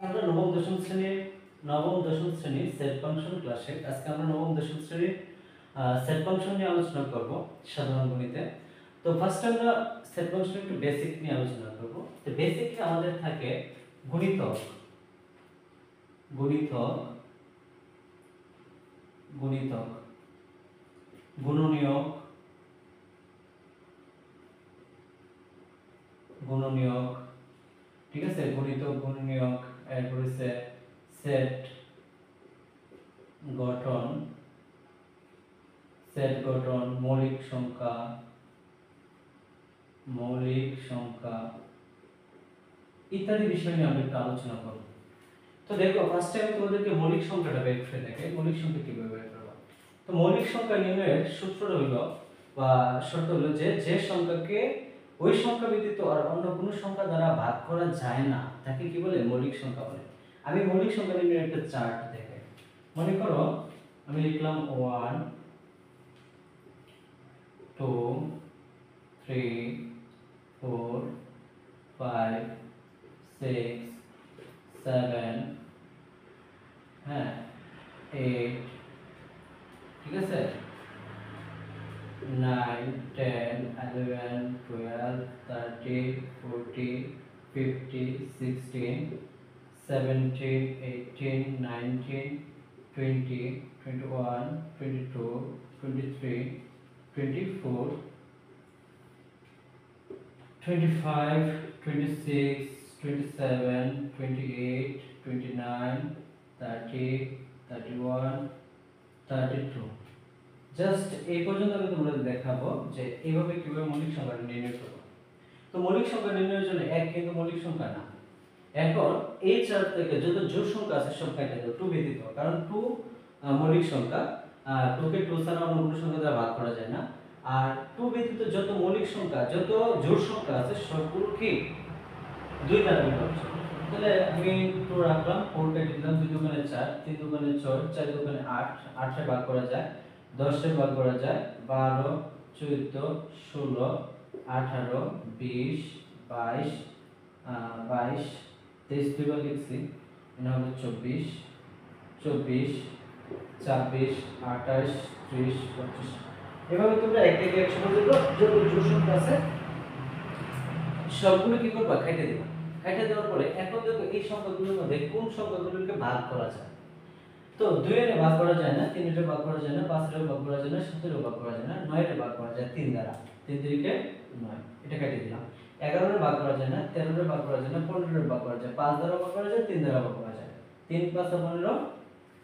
আমরা নবম দশম শ্রেণীর সেট ফাংশন ক্লাসে আজকে আমরা নবম দশম শ্রেণীর সেট ফাংশন নিয়ে আলোচনা করব সাধারণ গণিতে। তো ফার্স্ট আমরা সেট ফাংশন একটু বেসিক নিয়ে আলোচনা করব। তো বেসিকে আমাদের থাকে গুণিতক গুণিতক গুণিতক গুণনীয়ক গুণনীয়ক ঠিক আছে, গুণিতক গুণনীয়ক, এরপর হচ্ছে সেট গঠন মৌলিক সংখ্যা ইত্যাদি বিষয় নিয়ে আমরা একটু আলোচনা করব। তো দেখো ফার্স্টে আমি তোমাদেরকে মৌলিক সংখ্যাটা বের করে দেখাই। মৌলিক সংখ্যা কিভাবে বের করব। তো মৌলিক সংখ্যা নির্ণয়ের সূত্রটা হলো বা শর্ত হলো যে যে সংখ্যাকে ওই সংখ্যা ব্যতীত আর অন্য কোনো সংখ্যা দ্বারা ভাগ করা যায় না তাকে কি বলে, মৌলিক সংখ্যা বলে। আমি মৌলিক সংখ্যা নির্ণয়ের একটা চার্ট দেখাই। মনে করো আমি লিখলাম 1 2 3 4 5 6 7 হ্যাঁ 8 ঠিক আছে 9 10 11 12 13 14 15 16 17 18 19 20 21 22 23 24 25 26 27 28 29 30 31 32 জাস্ট এই পর্যন্ত আমি তোমাদের দেখাবো যে এইভাবে কিভাবে মৌলিক সংখ্যা নির্ণয় করব। তো মৌলিক সংখ্যা নির্ণয়ের জন্য এক কিন্তু মৌলিক সংখ্যা না। এখন এই চার্ট থেকে যত জোড় সংখ্যা আছে সব কেটে দাও, 2 ব্যতীত, কারণ 2 মৌলিক সংখ্যা, 2 কে 2 ছাড়া অন্য কোনো সংখ্যা দ্বারা ভাগ করা যায় না। আর 2 ব্যতীত যত মৌলিক সংখ্যা, যত জোড় সংখ্যা আছে সবগুলো কি 2 দ্বারা বিভক্ত। তাহলে আমি 2 রাখলাম, 4 কেটে দিলাম, 2 দোকানে 4, 3 দোকানে 6, 4 দোকানে 8, 8 এ ভাগ করা যায়, 10 এ ভাগ করা যায়, 12 14 16 18 20 22 22 23 দুইবার লিখছি, এটা হবে 24 24 26 28 30 25। এভাবে তোমরা এক থেকে 100 পর্যন্ত যত জোড় সংখ্যা আছে সবগুলো কি করবা, কেটে দিবা। কেটে দেওয়ার পরে এখন দেখো এই সংখ্যাগুলোর মধ্যে কোন সংখ্যাগুলোকে ভাগ করা যায়। তো 2 এর ভাগ করা যায় না, 3 এর ভাগ করা যায় না, 5 এর ভাগ করা যায় না, 7 এর ভাগ করা যায় না, 9 এর ভাগ করা যায় 3 দ্বারা, 3 3 9, এটা কেটে দিলাম। 11 এর ভাগ করা যায় না, 13 এর ভাগ করা যায় না, 15 এর ভাগ করা যায়, 5 দ্বারা ভাগ করা যায়, 3 দ্বারা ভাগ করা যায়, 3 5 15,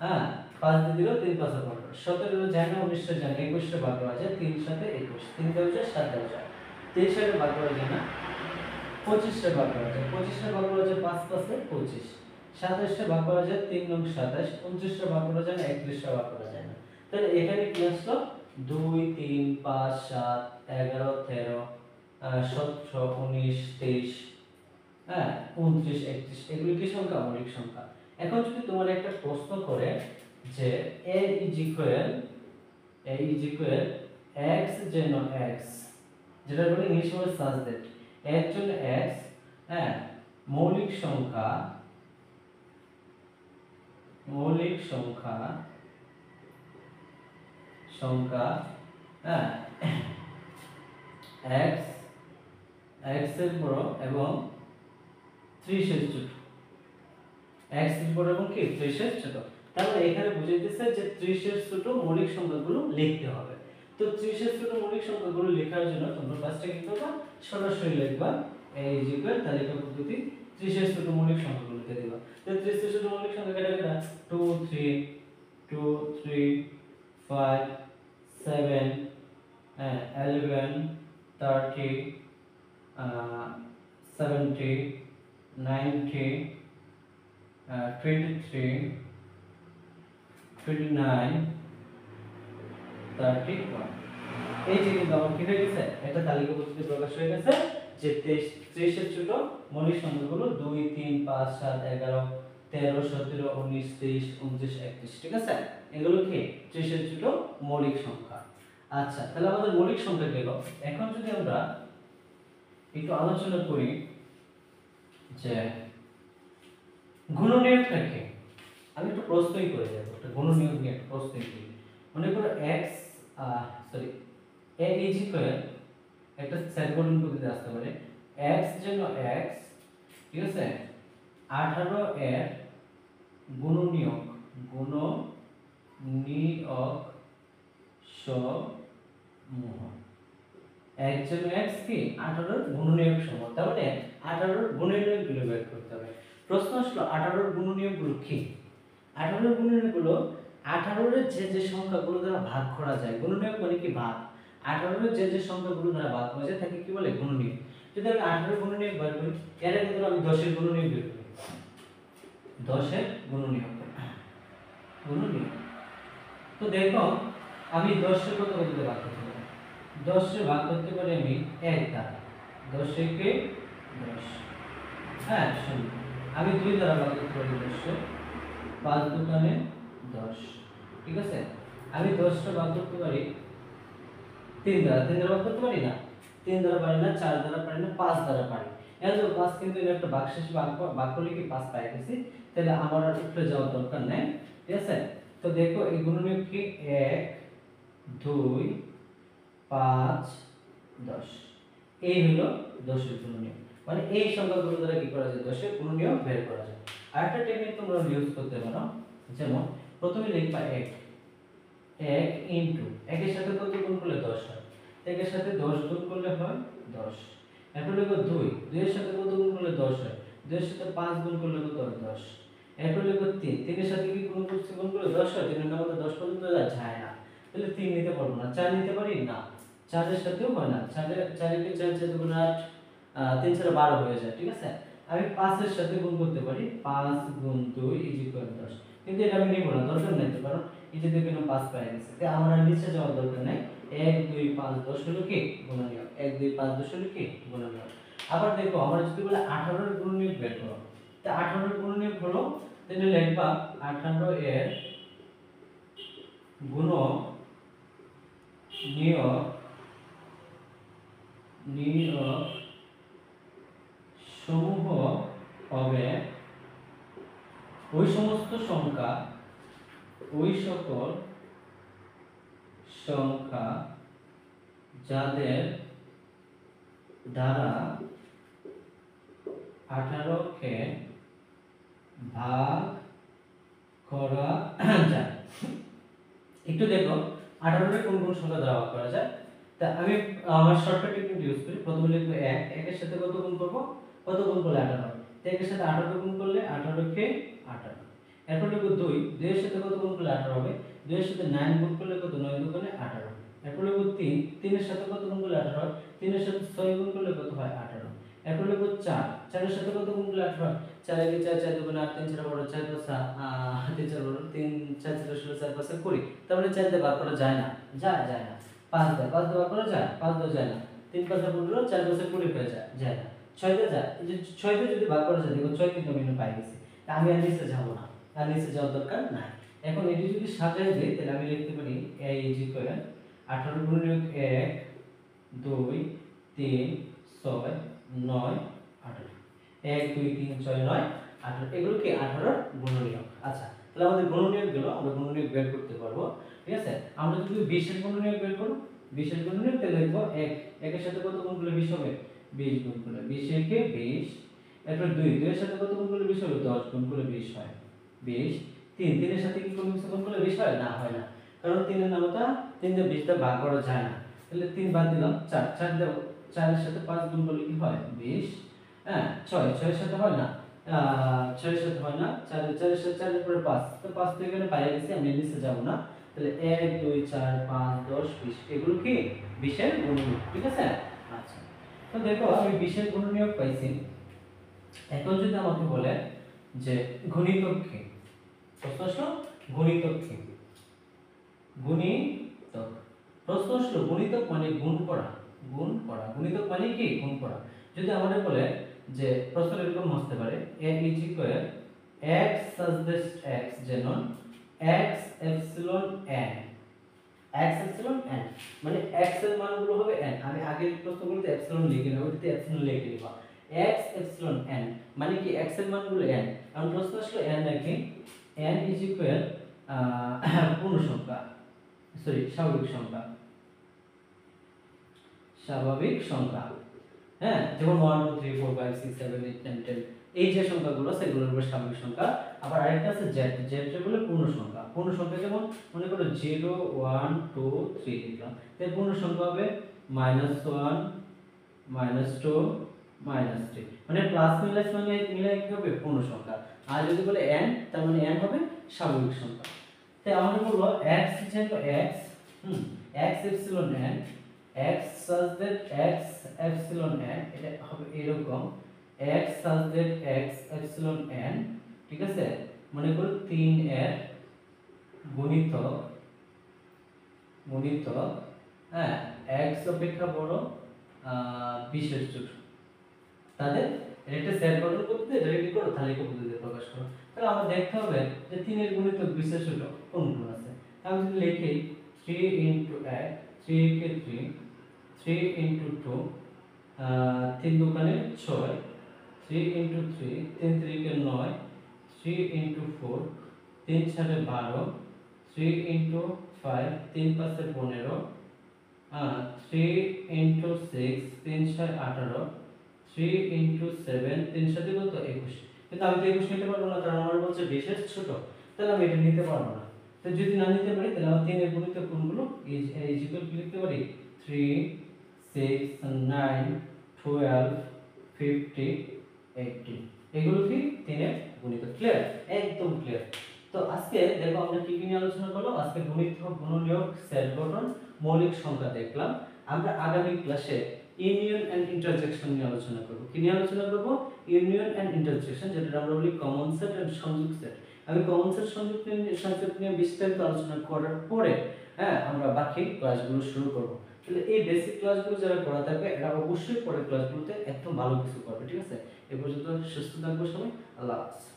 হ্যাঁ 5 দিয়ে দিল, 3 5 15, 17 এর যায় না, 19 এর যায় না, 21 এর ভাগ করা যায়, 3 7 21, 3 দেওয়া যায়, 7 দেওয়া যায়, 23 এর ভাগ করা যায় না, 25 এর ভাগ করা যায়, 25 এর ভাগ করা যায়, 5 5 এ 25, 27 এর ভাগ করা যায়, 3 9 27, 29 এর ভাগ করা যায় না, 31 এর ভাগ করা যায় না। তাহলে এখানে কি আসলো, 2 3 5 7 11 13 17 19 23 হ্যাঁ 29 31, এগুলো কি সংখ্যা, মৌলিক সংখ্যা। এখন যদি তোমার একটা প্রশ্ন করে যে a is equal x যেন x, যেটা বলে ইংলিশ বলে such that এর জন্য x, হ্যাঁ মৌলিক সংখ্যা হ্যাঁ x এর বড় এবং 30 এর ছোট, x এর বড় এবং কি 30 এর ছোট। তাহলে এখানে বুঝাইতেছে যে 30 এর ছোট মৌলিক সংখ্যাগুলো লিখতে হবে। তো 30 এর ছোট মৌলিক সংখ্যাগুলো লেখার জন্য তোমরা ফার্স্টে কি করবা, সরাসরি লিখবা a is equal তালিকা পদ্ধতি 30 এর ছোট মৌলিক সংখ্যাগুলো লিখে দিবা। তো 30 এর ছোট মৌলিক সংখ্যা কেটা 2 3 5 7 11 30 70 90 23 29 31। এই যে কিন্তু আমার কি হয়ে গেছে, একটা তালিকা পদ্ধতি প্রকাশ হয়ে গেছে যে 30 এর ছোট মৌলিক সংখ্যাগুলো 2 3 5 7 11 13 17 19 23 29 31, ঠিক আছে, এগুলো কি 30 এর ছোট মৌলিক সংখ্যা। আচ্ছা তাহলে আমাদের মৌলিক সংখ্যা গেল। এখন যদি আমরা একটু আলোচনা করি যে গুণনীয়কটা কি? আমি একটু প্রশ্নই করে যাব, একটা গুণনীয়ক নিয়ে একটা প্রশ্নই করি। মনে করো x sorry a is equal, একটা সাইক্লোন পদ্ধতি আসতে পারে x জন্য x, ঠিক আছে, 18 এর গুণনীয়ক সমূহ। x জন্য x কি 18 এর গুণনীয়ক সমূহ, তার মানে 18 এর গুণনীয়কগুলো বের করতে হবে। প্রশ্ন আসলো 18 এর গুণনীয়কগুলো কি? 18 এর গুণনীয়কগুলো 18 এর যে সংখ্যাগুলো দ্বারা ভাগ করা যায়, গুণনীয়ক মানে কি ভাগ, 18 এর যে সংখ্যাগুলো দ্বারা ভাগ করা যায় তাকে কি বলে গুণনীয়ক। যদি আমি 18 এর গুণনীয়ক বের করি, এর আগে ধরো আমি 10 এর গুণনীয়ক বের করি, 10 এর গুণনীয়ক, তো দেখো আমি 10 এর কত করতে ভাগ করতে পারি, 10 এর ভাগ করতে পারি আমি 1 দ্বারা, 10 একে 10, হ্যাঁ শুনুন, আমি 2 দ্বারা ভাগ করতে পারি 10, 5 দুগুণে 10, ঠিক আছে। আমি 10 টা ভাগ করতে পারি 3 দ্বারা, 3 দ্বারা ভাগ করতে পারি না, 3 দ্বারা পারি না, 4 দ্বারা পারি না, 5 দ্বারা পারি। এর তো 5 কিন্তু এর একটা ভাগশেষ ভাগ করলে কি 5 পাই গেছি, তাহলে আমার আর উপরে যাওয়ার দরকার নেই, ঠিক আছে। তো দেখো এই গুণনীয়ক কি 1 2 5 10, এই হলো 10 এর গুণনীয়ক, মানে এই সংখ্যাগুলো দ্বারা কি করা যায় 10 এর গুণনীয়ক বের করা যায়। আরেকটা টেকনিক তোমরা ইউজ করতে পারো, যেমন প্রথমে লিখবা 1 ইনটু 1 এর সাথে কত গুণ করলে 10 হয়, 1 এর সাথে 10 গুণ করলে হয় 10। এরপর লিখো 2 এর সাথে কত গুণ করলে 10 হয়, 2 এর সাথে 5 গুণ করলে কত হয় 10। এরপর লিখো 3 এর সাথে কি গুণ করলে 10 হয়, 3 এর নাম 10 পর্যন্ত যায় না, তাহলে 3 নিতে পারবো না, 4 নিতে পারি না, 4 এর সাথেও হয় না, 4 এর 4 কে 4 4 গুণ 8, 3 4 12 হয়ে যায়, ঠিক আছে। আমি 5 এর সাথে গুণ করতে পারি, 5 গুণ 2 10, কিন্তু এটা আমি নিব না, দরকার নাই, তো কারণ এই যে দেখেন 5 পাই গেছে, তাই আমার আর নিচে যাওয়ার দরকার নাই। 1 2 5 10 হলো কি গুণনীয়ক, 1 2 5 10 হলো কি গুণনীয়ক। আবার দেখো আমরা যদি বলে 18 এর গুণনীয়ক বের করো, তা 18 এর গুণনীয়ক হলো, তাহলে লিখবা 18 এর গুণনীয়ক সমূহ হবে ওই সমস্ত সংখ্যা, ওই সকল সংখ্যা যাদের দ্বারা 18 কে ভাগ করা যায়। একটু দেখো 18 কে কোন কোন সংখ্যা দ্বারা ভাগ করা যায়, তা আমি আমার শর্টকাট টেকনিক ইউজ করি। প্রথমে লিখব 1, 1 এর সাথে কত গুণ করব, কত গুণ করলে 18, তো 1 এর সাথে 18 গুণ করলে 18 কে 18। এরপর লিখব 2, 2 এর সাথে কত গুণ করলে 18 হবে, 2 এর সাথে 9 গুণ করলে কত, 9 দুগুণে 18। এরপর লিখব 3, 3 এর সাথে কত গুণ করলে 18 হয়, 3 এর সাথে 6 গুণ করলে কত হয় 18। এরপর লিখব 4, 4 এর সাথে কত গুণ করলে 18 হয়, 4 একে 4, 4 দুগুণে 8, 3 4 বড়, 4 5 3 4 বড়, 3 4 4 16, 4 5 20, তার মানে 4 দিয়ে ভাগ করা যায় না, যায় না। 5 দিয়ে ভাগ করা যায়, 5 দিয়ে যায় না, 3 5 15, 4 5 20 হয়ে যায় না, 6 দিয়ে যায়, এই যে 6 দিয়ে যদি ভাগ করা যায়, দেখো 6 কিন্তু আমি পাই গেছি, তা আমি আর নিচে যাব না, আর নিচে যাওয়ার দরকার নাই। এখন এটি যদি সাজাই দেই, তাহলে আমি লিখতে পারি a ইজ ইকুয়াল 18 গুণনীয়ক 1 2 3 6 9 18, 1 2 3 6 9 18, এগুলো কি 18 গুণনীয়ক। আচ্ছা, তাহলে আমাদের গুণনীয়ক গুলো আমরা গুণনীয়ক বের করতে পারবো, ঠিক আছে। আমরা যদি 20 এর গুণনীয়ক বের করব, 20 এর গুণনীয়ক, তাহলে লিখব 1, 1 এর সাথে কত গুণ করলে 20 হবে, 20 গুণ করলে 20 একে 20। এরপর 2, 2 এর সাথে কত গুণ করলে 20 হবে, 10 গুণ করলে 20 হয় 20। 3, 3 এর সাথে কি গুণ করলে 20 হয় না, হয় না, কারণ 3 এর নামটা 3 দিয়ে 20 টা ভাগ করা যায় না, তাহলে 3 বাদ দিলাম, 4, 4 দাও, 4 এর সাথে 5 গুণ করলে কি হয় 20, হ্যাঁ 6, 6 এর সাথে হয় না, 6 এর সাথে হয় না, 4 এর সাথে 4 এর পরে 5, তো 5 তো এখানে পাই গেছি, আমি নিচে যাব না, তাহলে 1 2 4 5 10 20, এগুলো কি 20 এর গুণনীয়ক, ঠিক আছে। আচ্ছা, তো দেখো আমি 20 এর গুণনীয়ক পাইছি। এখন যদি আমাকে বলে যে গুণিতক কি, প্রশ্ন আসলো গুণিতক কি, গুণিতক, প্রশ্ন আসলো গুণিতক মানে গুণ করা, গুণিতক মানে কি গুণ করা। যদি আমাদের বলে যে প্রশ্ন এরকম আসতে পারে a is equal x suggest x যেন x epsilon n, x epsilon n মানে x এর মানগুলো হবে n, আমি আগের প্রশ্নগুলোতে এপসিলন লিখি না, ওইটাতে এপসিলন লিখে নিবা, x এপসিলন n মানে কি x এর মানগুলো n, এখন প্রশ্ন আসলে n নাকি n ইজ ইকুয়াল পূর্ণ সংখ্যা, সরি স্বাভাবিক সংখ্যা, স্বাভাবিক সংখ্যা, হ্যাঁ যেমন 1 2 3 4 5 6 7 8 9 10 এই যে সংখ্যাগুলো সেগুলোর উপর স্বাভাবিক সংখ্যা। আবার আরেকটা আছে z, z টা বলে পূর্ণ সংখ্যা। পূর্ণ সংখ্যা যেমন মনে করো 0 1 2 3 লিখলাম, তাই পূর্ণ সংখ্যা হবে -1 -2 -3, মানে প্লাস মাইনাস মানে মিলাই কি হবে পূর্ণ সংখ্যা। আর যদি বলে n তার মানে n হবে স্বাভাবিক সংখ্যা। তাই আমরা বলবো x x x epsilon n x such that x epsilon n এটা হবে এরকম x such that x epsilon n, ঠিক আছে, মনে করো 3 এর গুণিতক গুণিতক হ্যাঁ x অপেক্ষা বড় 20 এর ছোট, তাদের এটা সেট গঠন করতে এটা কি করো তালিকা পদ্ধতিতে প্রকাশ করো। তাহলে আমাদের দেখতে হবে যে 3 এর গুণিতক 20 এর ছোট কোনগুলো আছে। আমি যদি লিখি 3 x 3 কে 3 3 into 2 3 দুগুণে 6 3 into 3 3 3 9 3 into 4 3 6 12 3 into 5 3 5 15 3 into 6 3 6 18 3 into 7 3 7 কত 21, কিন্তু আমি তো 21 নিতে পারবো না কারণ আমার বলছে 20 এর ছোট, তাহলে আমি এটা নিতে পারবো না। তো যদি না নিতে পারি তাহলে আমার 3 এর গুণিতক কোনগুলো ইজ ইকুয়াল কি লিখতে পারি 3 6 9 12 50 80, এগুলো কি 3 এর গুণিতক। ক্লিয়ার, একদম ক্লিয়ার। তো আজকে দেখো আমরা কি কি নিয়ে আলোচনা করলাম। আজকে গুণিতক গুণনীয়ক সেট গঠন মৌলিক সংখ্যা দেখলাম। আমরা আগামী ক্লাসে ইউনিয়ন এন্ড ইন্টারসেকশন নিয়ে আলোচনা করব। কি নিয়ে আলোচনা করব? ইউনিয়ন এন্ড ইন্টারসেকশন, যেটা আমরা বলি কমন সেট এন্ড সংযোগ সেট। আমি কমন সেট সংযোগ নিয়ে বিস্তারিত আলোচনা করার পরে আমরা বাকি ক্লাসগুলো শুরু করব। তাহলে এই বেসিক ক্লাসগুলো যারা করা থাকবে এরা অবশ্যই পরের ক্লাসগুলোতে একদম ভালো কিছু করবে, ঠিক আছে। এ পর্যন্ত সুস্থ থাকবো সবাই, আল্লাহ হাফেজ।